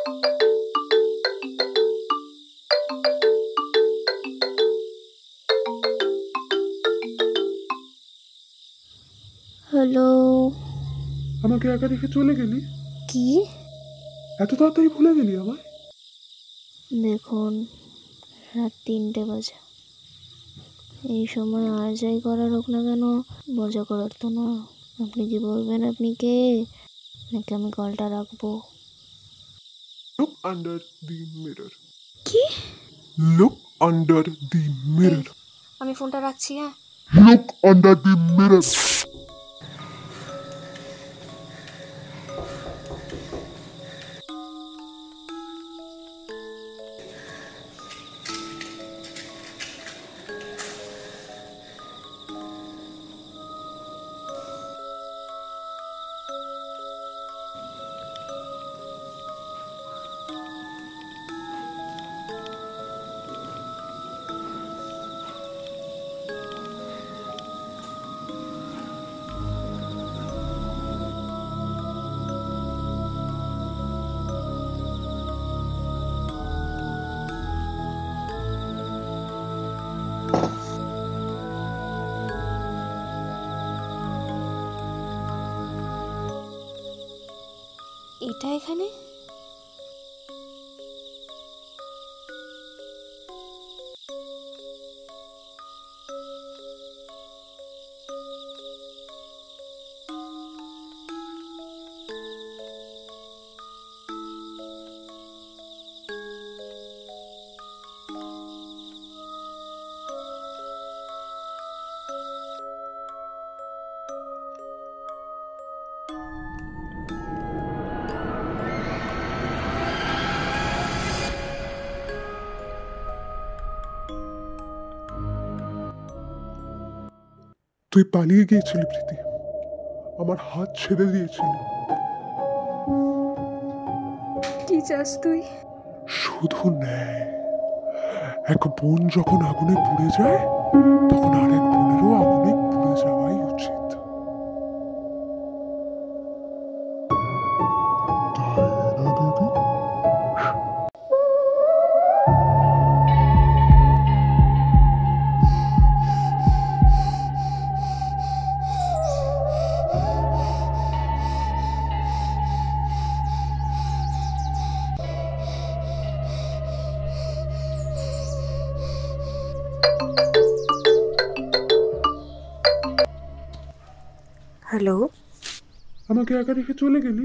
Hello. আমাকে একা রেখে চলে গেলি? কি এত তাড়াতাড়ি ভুলে গেলি আমায়? দেখুন, রাত 3টে বাজে। এই সময় আর যাই করার হোক না কেন, মজা করার তো না। আপনি কি বলবেন আপনি কে, নাকি আমি কলটা রাখবো? Look under the mirror. কি? Look under the mirror. আমি ফোনটা রাখছি। হ্যাঁ, Look under the mirror. এটা এখানে? তুই পালিয়ে গিয়েছিলি প্রীতি, আমার হাত ছেড়ে দিয়েছিলি। কি চাস তুই? শুধু ন্যায়। এক বোন যখন আগুনে পুড়ে যায়, তখন আরেক বোনেরও আগুনে পুড়ে যাওয়াই উচিত। তাই না দিদি? হ্যালো। আমাকে একা রেখে চলে গেলি?